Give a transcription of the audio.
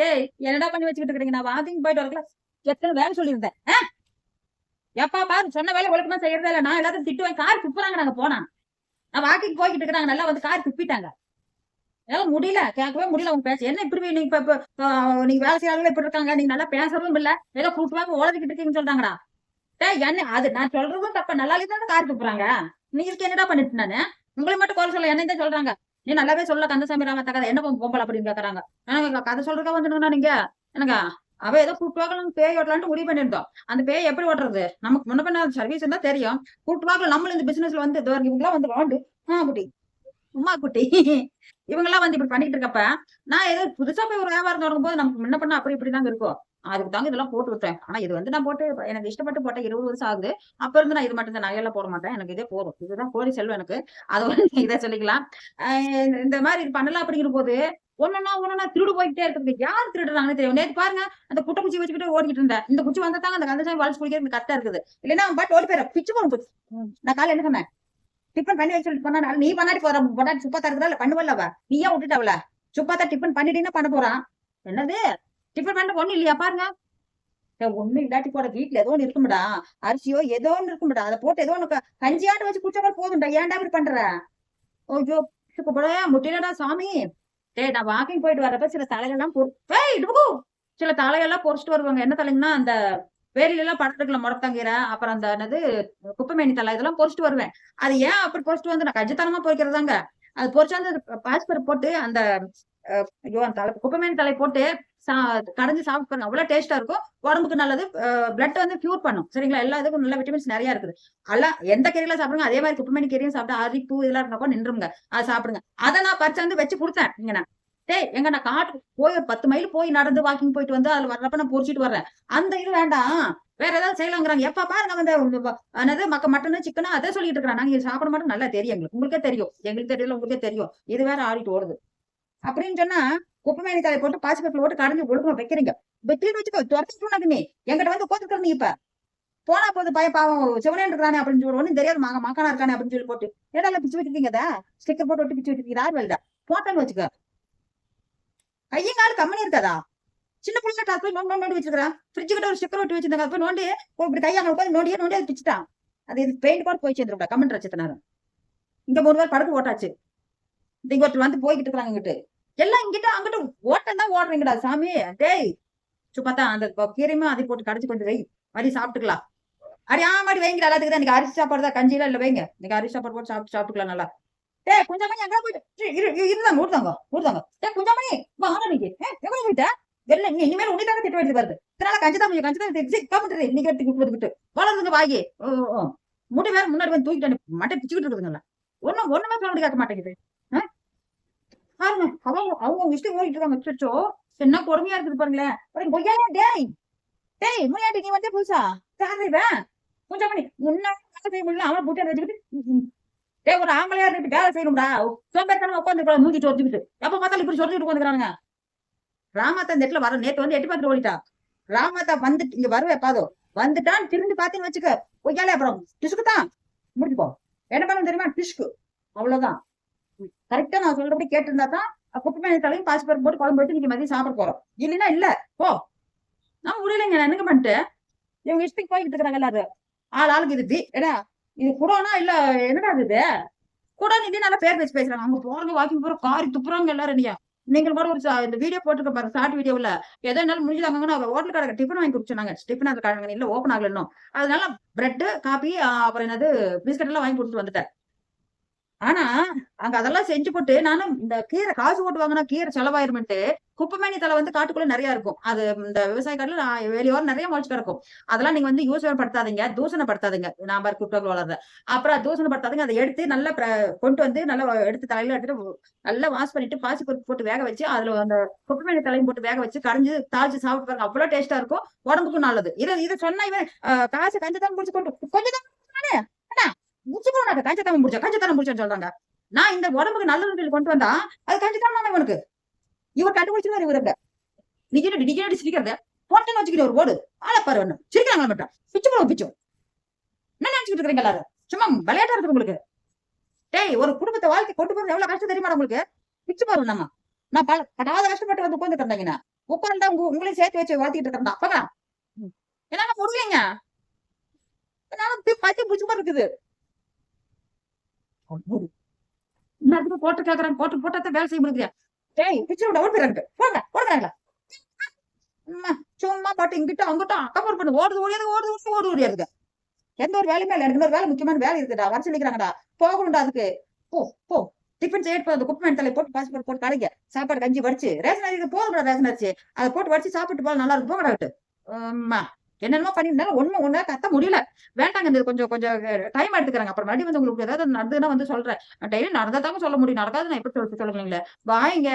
டேய் என்னடா பண்ணி வச்சுக்கிட்டு இருக்கீங்க? நான் வாக்கிங் போயிட்டு வரல எத்தனை வேலை சொல்லியிருந்தேன். எப்பா பாரு சொன்ன வேலை ஒழுக்கமா செய்யறதே இல்ல. நான் எல்லாத்தையும் திட்டுவேன். கார் துப்புறாங்க. நாங்க போனா நான் வாக்கிங் போய்கிட்டு இருக்கிறாங்க. நல்லா வந்து கார் துப்பிட்டாங்க. என்னால முடியல, கேட்கவே முடியல. அவங்க பேச என்ன இப்படி நீங்க இப்ப நீங்க வேலை செய்யறாங்களா இப்படி இருக்காங்க. நீங்க நல்லா பேசவும் இல்ல. ஏதோ கூட்டுவாங்க ஓலதிக்கிட்டு இருக்கீங்கன்னு சொல்றாங்கடா. டேய் என்ன அது நான் சொல்றதும் தப்ப. நல்லாலே தானே கார் துப்புறாங்க. நீங்க என்னடா பண்ணிட்டு நானு உங்களை மட்டும் குறை சொல்ல என்ன தான் சொல்றாங்க. நீ நல்லாவே சொல்ல கந்தசாமி ராமத்த கதை என்ன பொம்பளை அப்படின்னு கேக்குறாங்க. கதை சொல்றதா வந்துடுங்கண்ணா நீங்க எனக்கு அவ ஏதோ கூட்டுவாக்கணும் பேய் ஓட்டலான்ட்டு முடிவு பண்ணிருந்தோம். அந்த பேய் எப்படி ஓட்டுறது நமக்கு முன்ன பண்ண சர்வீஸ் இருந்தா தெரியும். கூட்டுவாக்கில் நம்மளும் இந்த பிசினஸ்ல வந்து இவங்கெல்லாம் வந்து வாண்டு குட்டி உமா குட்டி இவங்க எல்லாம் வந்து இப்படி பண்ணிட்டு இருக்கப்ப நான் ஏதோ புதுசா போய் ஒரு வியாபாரம் தொடங்கும் போது நமக்கு முன்ன பண்ண அப்படி இப்படிதாங்க இருக்கும். அதுக்கு தாங்க இதெல்லாம் போட்டு விட்டேன். ஆனா இது வந்து நான் போட்டு எனக்கு இஷ்டப்பட்டு போட்டேன். 20 வருஷம் ஆகுது. அப்ப இருந்து நான் இது மட்டும் தான் நகையெல்லாம் போட மாட்டேன். எனக்கு இதே போதும். இதுதான் கோடி செல்வம் எனக்கு. அது வந்து இதை சொல்லிக்கலாம். இந்த மாதிரி இது பண்ணலாம் அப்படிங்கிற போது ஒன்னொன்னா திருடு போய்கிட்டே இருக்குது. யார் திருடுறாங்கன்னு தெரியும். நேற்று பாருங்க அந்த குட்டை குச்சி வச்சுக்கிட்டு ஓடிக்கிட்டு இருந்தேன். இந்த குச்சி வந்தாங்க அந்த கந்தசாமி வாழ்ச்சி குடிக்கிறது கரெக்டா இருக்குது. இல்லைன்னா அவன் பாட்டு ஓடி போயிடும். பிச்சு போன குச்சி. நான் காலையில என்ன சொன்னேன்? டிஃபன் பண்ணி வச்சு போனா நீ பண்ணாடி போற பொட்டாட்டி சுப்பாத்தா இருக்குதா இல்ல பண்ணுவல்ல நீயா விட்டுட்டவள சுப்பாத்தா டிஃபன் பண்ணிட்டீங்கன்னா பண்ண போறான். என்னது டிஃபன் பண்ண ஒண்ணு இல்லையா பாருங்க. ஒண்ணு இல்லாட்டி போட வீட்டுல ஏதோ ஒண்ணு இருக்கும்டா. அரிசியோ ஏதோ ஒண்ணு இருக்கும்டா. அதை போட்டு ஏதோ ஒண்ணு கஞ்சியாட்டு வச்சு குடிச்சா போதும்டா. ஏன்டா இப்படி பண்ற? ஐயோ போட முட்டிலடா சாமி. டேய் நான் வாக்கிங் போயிட்டு வரப்ப சில தலைகள்லாம் சில தலையெல்லாம் பொறிச்சிட்டு வருவாங்க. என்ன தலைங்கன்னா அந்த வேலில எல்லாம் படத்துக்குள்ள முடத்தங்கீரை அப்புறம் அந்த என்னது குப்பைமேனி தலை இதெல்லாம் பொறிச்சிட்டு வருவேன். அது ஏன் அப்படி பொறிச்சிட்டு வந்து நான் கஞ்சத்தனமா பொறிக்கிறதாங்க. அது பொறிச்சாந்து பாஸ்பர் போட்டு அந்த ஐயோ அந்த தலை குப்பைமேனி தலை போட்டு கடைஞ்சு சாப்பிட்டு பாருங்க. அவ்வளவு டேஸ்டா இருக்கும். உடம்புக்கு நல்லது. பிளட் வந்து பியூர் பண்ணும். சரிங்களா? எல்லா இதுக்கும் நல்ல விட்டமின்ஸ் நிறைய இருக்குது. எல்லாம் எந்த கீரையில சாப்பிடுங்க அதே மாதிரி குப்பைமேனி கீரையும் சாப்பிட்டு அரிப்பு இதெல்லாம் இருக்கப்போ நின்றுங்க. அதை சாப்பிடுங்க. அதை நான் பறிச்சு வந்து வச்சு கொடுத்தேன். இங்க டேய் எங்க நான் காட்டுக்கு போய் 10 மைல் போய் நடந்து வாக்கிங் போயிட்டு வந்து அதுல வர்றப்ப நான் பொறிச்சிட்டு வர்றேன். அந்த இது வேண்டாம் வேற ஏதாவது செய்யலாங்கிறாங்க. எப்ப பாருங்க வந்து என்னது மட்டனு சிக்கனு அதை சொல்லிட்டு இருக்கிறாங்க. நாங்க சாப்பிட மாட்டோம். நல்லா தெரியும் எங்களுக்கு. உங்களுக்கே தெரியும். எங்களுக்கு தெரியல உங்களுக்கே தெரியும். இது வேற ஆடிட்டு ஓடுது அப்படின்னு சொன்னா குப்பைமேனி தலை போட்டு பாசிப்பட்டில் போட்டு கரைஞ்சு ஒழுக்கமா வைக்கிறீங்க. வெட்டிட்டு வச்சுக்கோ துரத்துட்டு நீ எங்கிட்ட வந்து உட்காந்துக்கிற நீ இப்ப போனா போது பய பாவம் சிவனேன் இருக்கானே அப்படின்னு சொல்லி ஒன்னும் தெரியாது மாக்கானா இருக்கானே அப்படின்னு சொல்லி போட்டு ஏடா பிச்சு வச்சிருக்கீங்க ஸ்டிக்கர் போட்டு ஒட்டி பிச்சு வச்சிருக்கீங்க. யார் வேலைடா போட்டோன்னு வச்சுக்க. கையங்கால கம்மனி இருக்காதா? சின்ன பிள்ளை டாஸ் போய் நோண்டி வச்சிருக்கான். ஃப்ரிட்ஜு கிட்ட ஒரு ஸ்டிக்கர் ஒட்டி வச்சிருந்தாங்க. போய் நோண்டி இப்படி கையாங்க உட்காந்து நோண்டியே அது பிச்சுட்டான். அது இது பெயிண்ட் கூட போய் சேர்ந்துருக்கா கமெண்ட் வச்சதுனால இங்க 3 பேர் படுப்பு ஓட்டாச்சு. இங்க ஒருத்தர் வந்து போய்கிட்டு இருக்காங்க இங்கிட்டு எல்லாம் இங்கிட்ட அங்கிட்ட ஓட்டம் தான் ஓடுறீங்கடா சாமி. டேய் சும்மாதான் அந்த கீரையுமே அதை போட்டு கடைச்சு கொண்டு வை மாதிரி சாப்பிட்டுக்கலாம். மாதிரி வைங்க எல்லாத்துக்கு தான். இன்னைக்கு அரிசி சாப்பாடு தான் கஞ்சிலாம் இல்ல வைங்க. இன்னைக்கு அரிசி சாப்பாடு போட்டு சாப்பிட்டுக்கலாம் நல்லா. டேய் கொஞ்சம் மணி எங்க போயிட்டு இருந்தாங்க ஊர்தாங்க. டேய் கொஞ்சம் மணி வாங்க நீங்க எங்க போயிட்ட வெளில இனிமேல் உன்னிதாங்க திட்டு வேண்டியது வருது. இதனால கஞ்சிதான் இன்னைக்கு எடுத்து கொடுத்துக்கிட்டு வளர்ந்துங்க வாங்கி முடி வேற முன்னாடி வந்து தூக்கிட்டு மட்டை பிச்சுக்கிட்டு இருக்குதுங்களா. ஒண்ணுமே சொல்ல கேட்க மாட்டேங்குது. பாருங்க அவங்க இஷ்டம் ஓடிட்டு இருக்காங்க. வச்சோ என்ன பொறுமையா இருக்குது பாருங்களேன். டேய் முன்னாடி நீ வந்து புதுசா கொஞ்சம் மணி முன்னாடி செய்ய முடியல அவன் புட்டி வச்சுக்கிட்டு ஒரு ஆம்பளையா இருக்கு வேலை செய்யணும்டா. சோம்பேறித்தனமா உட்காந்துருக்கலாம் மூஞ்சிட்டு வச்சுக்கிட்டு எப்ப பார்த்தாலும் இப்படி சொல்லிட்டு உட்காந்துக்கிறானுங்க. ராமாத்தா இந்த இடத்துல வர நேற்று வந்து 8 பார்த்து ஓடிட்டா. ராமாத்தா வந்துட்டு இங்க வருவேன் பாதோ வந்துட்டான்னு திரும்பி பாத்தீங்கன்னு வச்சுக்க பொய்யாலே அப்புறம் டிஸ்குதான் முடிச்சுப்போ. என்ன பண்ண தெரியுமா? டிஸ்கு அவ்வளவுதான். கரெக்டா நான் சொல்றபடி கேட்டு இருந்தா தான் குப்பைமேனி தலையும் பாசிப்பருப்பு போட்டு குழம்பு வச்சு இன்னைக்கு மதியம் சாப்பிட போறோம். இல்லைன்னா இல்ல போ நான் முடியலைங்க. நான் என்னங்க பண்ணிட்டு இவங்க இஷ்டத்துக்கு போய்கிட்டு இருக்கிறாங்க எல்லாரும். ஆளுக்கு இது ஏடா இது கூடனா இல்ல என்னடா இது கூட நிதி நல்லா பேர் வச்சு பேசுறாங்க. அங்க போறாங்க வாக்கிங் போறோம் காரி துப்புறாங்க எல்லாரும். இல்லையா நீங்க கூட ஒரு இந்த வீடியோ போட்டுருக்க பாருங்க ஷார்ட் வீடியோல ஏதோ என்னாலும் முடிஞ்சாங்கன்னா ஹோட்டல் கடை டிஃபன் வாங்கி குடிச்சாங்க. டிஃபன் அது கழங்க இல்ல ஓப்பன் ஆகல இன்னும். அதனால பிரெட் காபி அப்புறம் என்னது பிஸ்கட் எல்லாம் வாங்கி கொடுத்துட்டு வந்துட்டேன். ஆனா அங்க அதெல்லாம் செஞ்சு போட்டு நானும் இந்த கீரை காசு போட்டு வாங்கினா கீரை செலவாயிருமென்ட்டு குப்பைமேனி தலை வந்து காட்டுக்குள்ள நிறைய இருக்கும். அது இந்த விவசாய காட்டுல வேலையோரம் நிறைய முளைச்சு கிடக்கும். அதெல்லாம் நீங்க வந்து யூஸ் படுத்தாதீங்க தூசணப்படுத்தாதீங்க. நான் பாரு குட்டோக்கு வளர்ற அப்புறம் தூசணப்படுத்தாதீங்க. அதை எடுத்து நல்லா கொண்டு வந்து நல்லா எடுத்து தலையில எடுத்துட்டு நல்லா வாஷ் பண்ணிட்டு பாசி பருப்பு போட்டு வேக வச்சு அதுல அந்த குப்பைமேனி தலையும் போட்டு வேக வச்சு கரைஞ்சு தாளிச்சு சாப்பிட்டு பாருங்க. அவ்வளவு டேஸ்டா இருக்கும். உடம்புக்கும் நல்லது. இதை சொன்னா இவன் காசு கஞ்சதான் முடிச்சு கொண்டு கொஞ்சம் கஞ்சத்தனம் முடிச்சான்னு சொல்றாங்க. நான் இந்த உடம்புக்கு நல்லது கொண்டு வந்தா அது கஞ்சத்தனம் இவனுக்கு. இவர் கண்டுபிடிச்சிருவாரு. இவருக்கு டிஜினடி சிரிக்கிறத போட்டேன்னு வச்சுக்கிட்டு ஒரு ஓடு ஆளை பாரு ஒண்ணு சிரிக்கிறாங்களா மட்டும் பிச்சு போடுவோம் பிச்சோம் என்ன நினைச்சுக்கிட்டு இருக்கிறீங்க எல்லாரும்? சும்மா விளையாட்டா இருக்கு உங்களுக்கு. டேய் ஒரு குடும்பத்தை வாழ்க்கை கொண்டு போறது எவ்வளவு கஷ்டம் தெரியுமா உங்களுக்கு? பிச்சு பாரு நம்ம நான் படாத கஷ்டப்பட்டு வந்து உட்காந்துட்டு இருந்தாங்கன்னா உட்கார்ந்தா உங்களையும் சேர்த்து வச்சு வாழ்த்திட்டு இருக்கா அப்பதான் என்னால முடியலைங்க. பத்தி புடிச்ச மாதிரி இருக்குது. இன்னும் போட்டு கேக்குறாங்க, போட்டு போட்டா வேலை செய்ய முடியாது. டேய் பிச்சு விட ஓடுறாங்க, போங்க ஓடுறாங்களா சும்மா பாட்டு இங்கிட்ட அங்கிட்டும் அக்கம்பர் பண்ணு ஓடுது ஓடியாது ஓடுது ஓடு ஓடியாதுங்க. எந்த ஒரு வேலையுமே இல்ல. எனக்கு ஒரு வேலை முக்கியமான வேலை இருக்குடா வர சொல்லிக்கிறாங்கடா போகணும்டா அதுக்கு. போ போ டிஃபன் செய்ய அந்த குப்பை தலை போட்டு பாஸ்போர்ட் போட்டு கடைங்க சாப்பாடு கஞ்சி வடிச்சு ரேஷன் அரிசி போதும்டா ரேஷன் அரிசி அதை போட்டு வடிச்சு சாப்பிட்டு போல நல்லா இருக்கும் போகடாட்டு. என்னென்னமோ பண்ணிருந்தாலும் ஒண்ணு கத்த முடியல. வேண்டாங்க இந்த கொஞ்சம் கொஞ்சம் டைம் எடுத்துக்கிறாங்க. அப்புறம் மறுபடியும் வந்து உங்களுக்கு ஏதாவது நடந்ததுன்னா வந்து சொல்றேன். டெய்லி நடந்ததாங்க சொல்ல முடியும். நடக்காது நான் எப்படி சொல்லுங்களேன். பாய்ங்க.